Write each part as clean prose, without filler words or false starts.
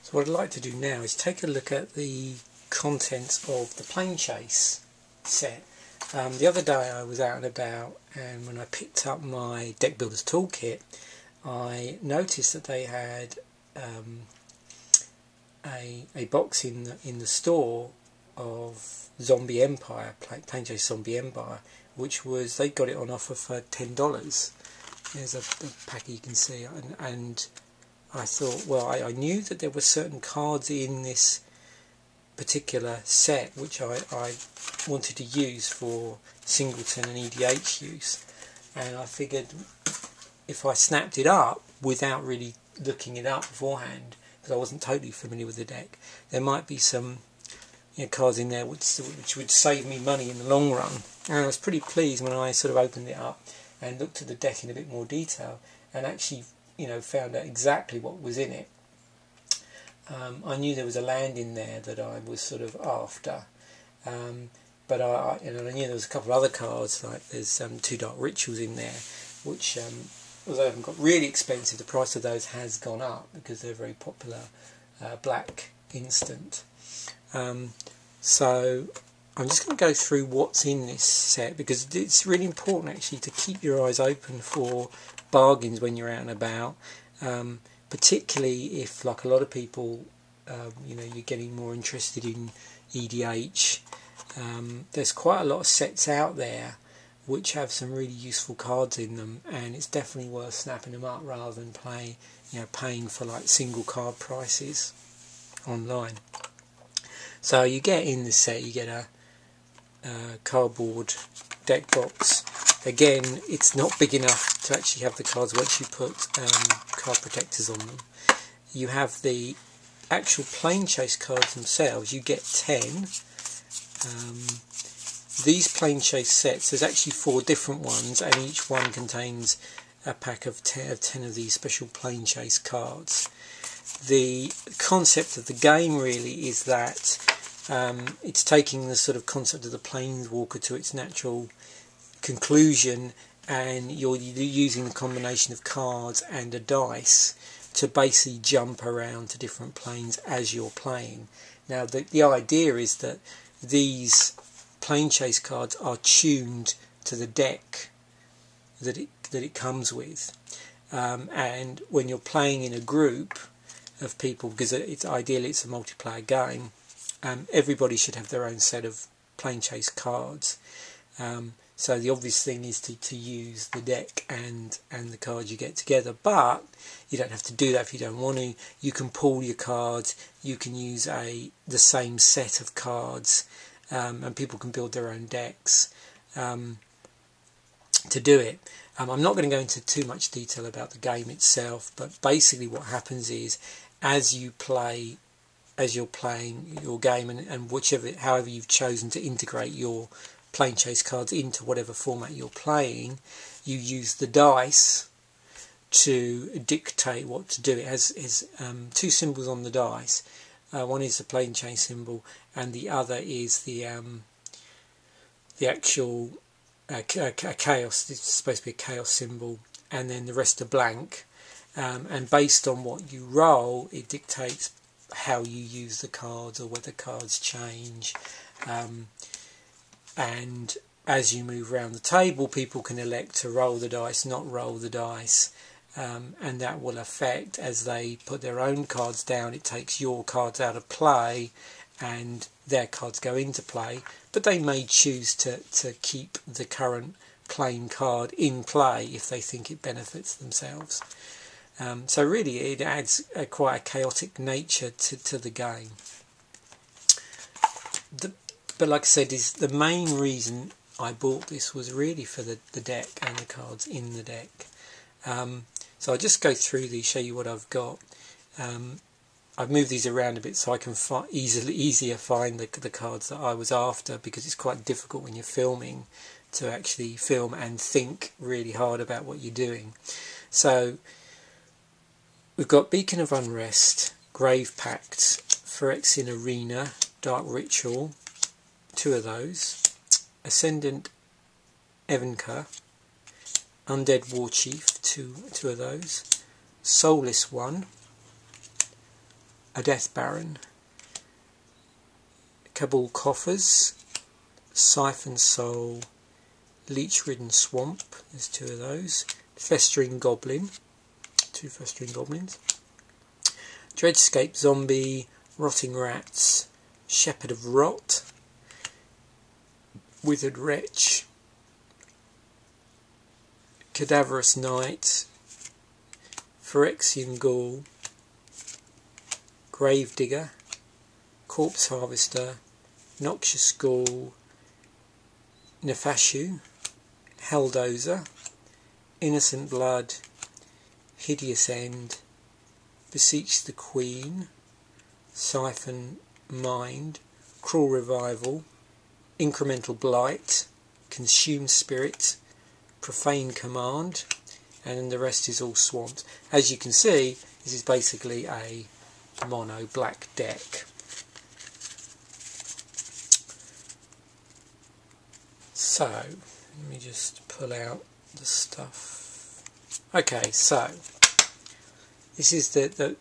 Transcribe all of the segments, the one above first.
So what I'd like to do now is take a look at the contents of the Planechase set. The other day I was out and about, and when I picked up my Deck Builders Toolkit, I noticed that they had a box in the store of Zombie Empire, Planechase Zombie Empire, which was, they got it on offer for $10. There's a packet you can see, and I thought, well, I knew that there were certain cards in this particular set which I wanted to use for singleton and EDH use, and I figured if I snapped it up without really looking it up beforehand, because I wasn't totally familiar with the deck, there might be some cards in there which would save me money in the long run. And I was pretty pleased when I sort of opened it up and looked at the deck in a bit more detail and actually found out exactly what was in it. I knew there was a land in there that I was sort of after, but I knew there was a couple of other cards, like there's 2 Dark Rituals in there, which although they haven't got really expensive, the price of those has gone up because they're very popular black instant. So I'm just going to go through what's in this set, because it's really important actually to keep your eyes open for bargains when you're out and about, particularly if, like a lot of people, you're getting more interested in EDH. There's quite a lot of sets out there which have some really useful cards in them, and it's definitely worth snapping them up rather than paying for like single card prices online. So you get in this set, you get a cardboard deck box. Again, it's not big enough to actually have the cards once you put card protectors on them. You have the actual Planechase cards themselves. You get 10. These Planechase sets, there's actually 4 different ones, and each one contains a pack of 10 of these special Planechase cards. The concept of the game really is that it's taking the sort of concept of the Planeswalker to its natural conclusion, and you're using the combination of cards and a dice to basically jump around to different planes as you're playing. Now the idea is that these Planechase cards are tuned to the deck that it comes with, and when you're playing in a group of people, because ideally it's a multiplayer game, everybody should have their own set of Planechase cards. So the obvious thing is to use the deck and the cards you get together, but you don't have to do that if you don't want to. You can pool your cards, you can use the same set of cards, and people can build their own decks to do it. I'm not going to go into too much detail about the game itself, but basically what happens is, as you're playing your game, and however you've chosen to integrate your Planechase cards into whatever format you're playing, you use the dice to dictate what to do. It has 2 symbols on the dice. One is the Planechase symbol, and the other is the actual chaos. It's supposed to be a chaos symbol, and then the rest are blank. And based on what you roll, it dictates how you use the cards or whether cards change. And as you move around the table, people can elect to roll the dice, not roll the dice, and that will affect, as they put their own cards down, it takes your cards out of play and their cards go into play, but they may choose to keep the current playing card in play if they think it benefits themselves. So really it adds quite a chaotic nature to the game. But like I said, the main reason I bought this was really for the deck and the cards in the deck. So I'll just go through these, show you what I've got. I've moved these around a bit so I can easier find the cards that I was after, because it's quite difficult when you're filming to actually film and think really hard about what you're doing. So we've got Beacon of Unrest, Grave Pact, Phyrexian Arena, Dark Ritual, 2 of those, Ascendant Evenka, Undead Warchief, two of those, Soulless One, a Death Baron, Cabal Coffers, Siphon Soul, Leech Ridden Swamp, there's 2 of those, Festering Goblin, 2 Festering Goblins, Dreadscape Zombie, Rotting Rats, Shepherd of Rot, Withered Wretch, Cadaverous Knight, Phyrexian Ghoul, Gravedigger, Corpse Harvester, Noxious Ghoul, Nefashu, Helldozer, Innocent Blood, Hideous End, Beseech the Queen, Siphon Mind, Cruel Revival, Incremental Blight, Consume Spirit, Profane Command, and then the rest is all swamped. As you can see, this is basically a mono black deck. So, let me just pull out the stuff. Okay, so this is the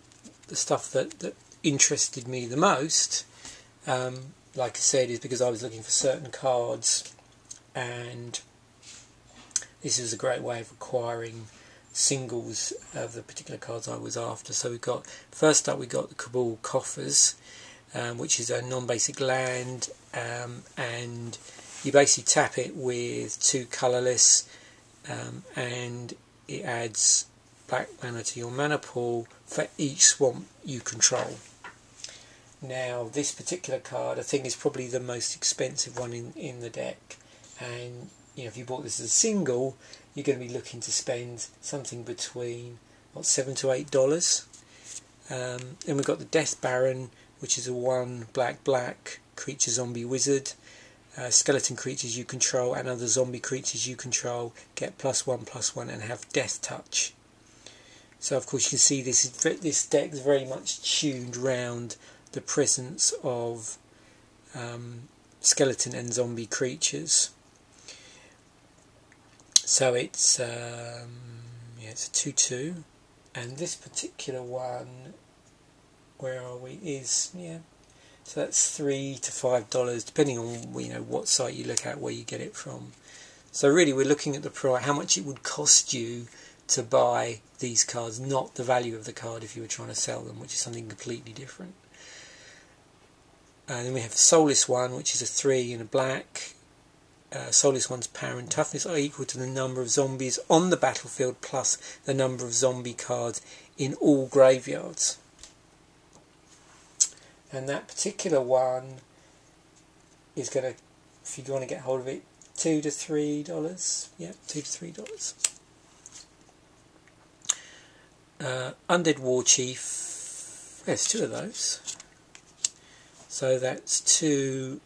stuff that interested me the most. Like I said, is because I was looking for certain cards, and this is a great way of acquiring singles of the particular cards I was after. So first up we got the Cabal Coffers, which is a non-basic land, and you basically tap it with 2 colourless, and it adds black mana to your mana pool for each swamp you control. Now this particular card I think is probably the most expensive one in the deck, and if you bought this as a single, you're going to be looking to spend something between $7 to $8. Then we've got the Death Baron, which is a 1 black creature zombie wizard. Skeleton creatures you control and other zombie creatures you control get +1/+1 and have death touch. So of course you can see this deck is very much tuned round the presence of skeleton and zombie creatures. So it's it's a 2/2, and this particular one, where are we, is so that's $3 to $5, depending on what site you look at, where you get it from. So really we're looking at the price, how much it would cost you to buy these cards, not the value of the card if you were trying to sell them, which is something completely different. And then we have the Soulless one, which is a 3 in a black. Soulless one's power and toughness are equal to the number of zombies on the battlefield plus the number of zombie cards in all graveyards. And that particular one is going to, if you want to get hold of it, $2 to $3. Yeah, $2 to $3. Undead War Chief. There's 2 of those. So that's 2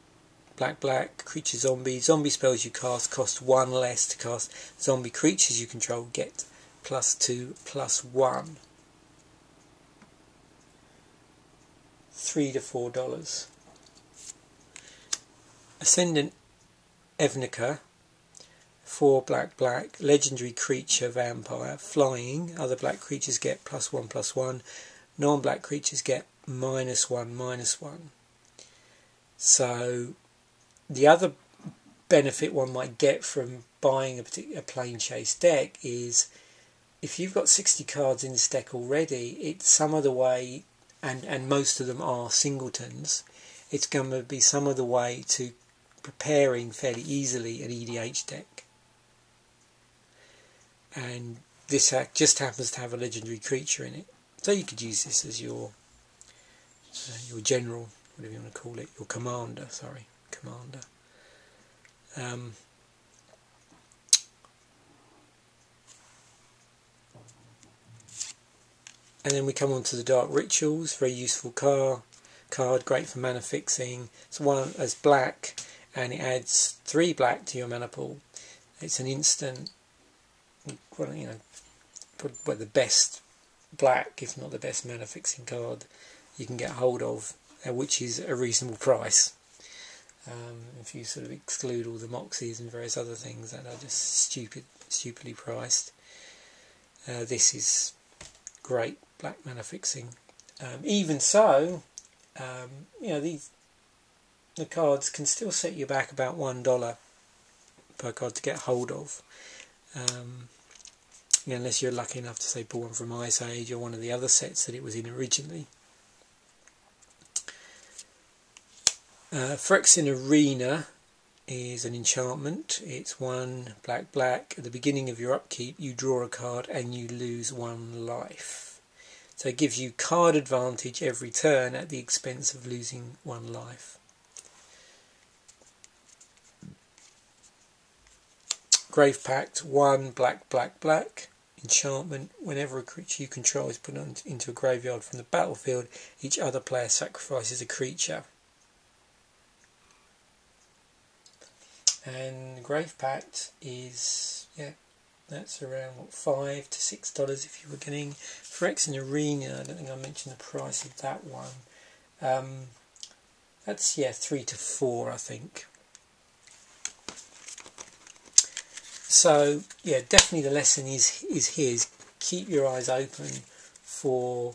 black creature zombie. Zombie spells you cast cost 1 less to cast. Zombie creatures you control get +2/+1. $3 to $4. Ascendant Evnica, 4 black legendary creature vampire, flying. Other black creatures get +1/+1. Non-black creatures get -1/-1. So the other benefit one might get from buying a particular Planechase deck is, if you've got 60 cards in this deck already, it's some other way, and most of them are singletons, it's going to be some other way to preparing fairly easily an EDH deck. And this just happens to have a legendary creature in it, so you could use this as your general, whatever you want to call it, your commander. And then we come on to the Dark Rituals, very useful card, great for mana fixing. It's one as black, and it adds 3 black to your mana pool. It's an instant, well, the best black, if not the best mana fixing card you can get hold of, which is a reasonable price. If you sort of exclude all the Moxies and various other things that are just stupidly priced, this is great black mana fixing. Even so, you know, the cards can still set you back about $1 per card to get hold of. You know, unless you're lucky enough to say pull one from Ice Age or one of the other sets that it was in originally. Phyrexian Arena is an enchantment. It's 1 black black. At the beginning of your upkeep you draw a card and you lose 1 life. So it gives you card advantage every turn at the expense of losing 1 life. Grave Pact, 1 black black black. Enchantment. Whenever a creature you control is put into a graveyard from the battlefield, each other player sacrifices a creature. And Grave Pact is, yeah, that's around what, $5 to $6 if you were getting Phyrexian Arena. I don't think I mentioned the price of that one. That's, yeah, 3 to 4, I think. So yeah, definitely the lesson is here: keep your eyes open for,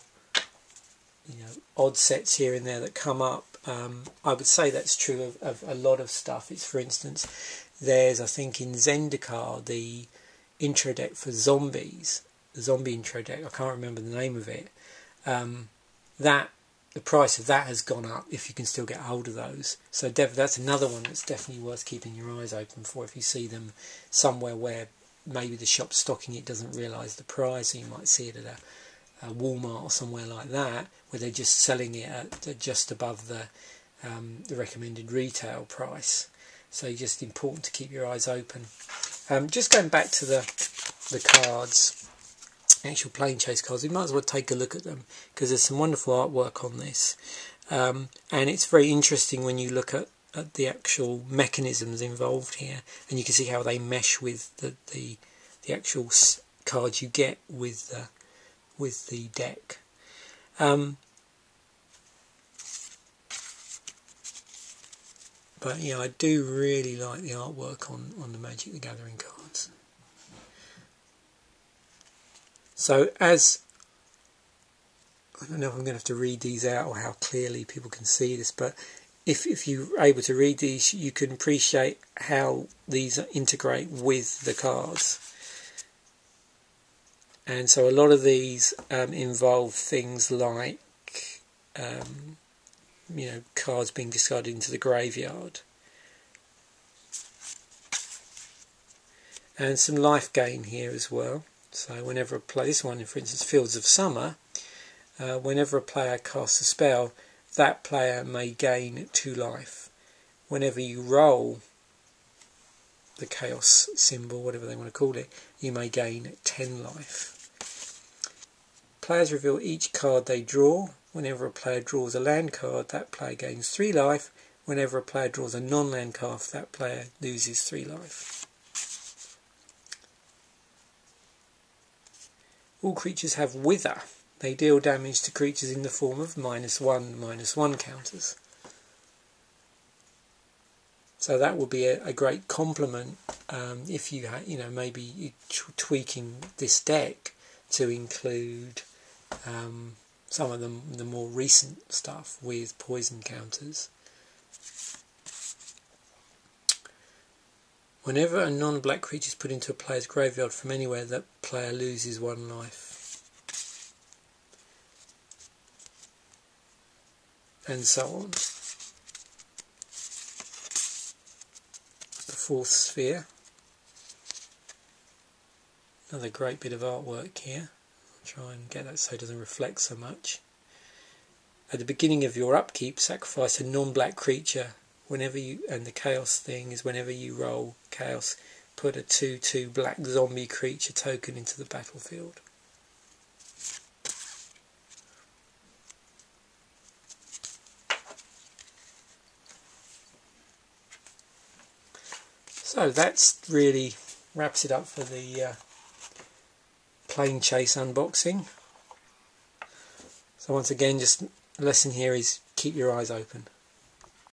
you know, odd sets here and there that come up. I would say that's true of a lot of stuff. It's, for instance, there's, I think in Zendikar, the intro deck for zombies, the zombie intro deck. I can't remember the name of it. That the price of that has gone up if you can still get hold of those. So that's another one that's definitely worth keeping your eyes open for if you see them somewhere where maybe the shop stocking it doesn't realise the price. So you might see it at a Walmart or somewhere like that, where they're just selling it at just above the recommended retail price. So it's just important to keep your eyes open. Just going back to the cards, actual Planechase cards, we might as well take a look at them because there's some wonderful artwork on this, and it's very interesting when you look at the actual mechanisms involved here, and you can see how they mesh with the actual cards you get with the deck. But yeah, I do really like the artwork on the Magic the Gathering cards. So as, I don't know if I'm going to have to read these out or how clearly people can see this, but if you're able to read these, you can appreciate how these integrate with the cards. And so a lot of these involve things like, you know, cards being discarded into the graveyard. And some life gain here as well. So whenever a player, this one for instance, Fields of Summer, whenever a player casts a spell, that player may gain 2 life. Whenever you roll the chaos symbol, whatever they want to call it, you may gain 10 life. Players reveal each card they draw. Whenever a player draws a land card, that player gains 3 life. Whenever a player draws a non-land card, that player loses 3 life. All creatures have Wither. They deal damage to creatures in the form of -1/-1 counters. So that would be a great complement if you had, you know, maybe you're tweaking this deck to include some of the more recent stuff with poison counters. Whenever a non-black creature is put into a player's graveyard from anywhere, that player loses 1 life. And so on. The 4th sphere. Another great bit of artwork here. I'll try and get that so it doesn't reflect so much. At the beginning of your upkeep, sacrifice a non-black creature. Whenever you, and the chaos thing is whenever you roll chaos, put a 2/2 black zombie creature token into the battlefield. So that's really wraps it up for the Planechase unboxing. So once again, just the lesson here is keep your eyes open.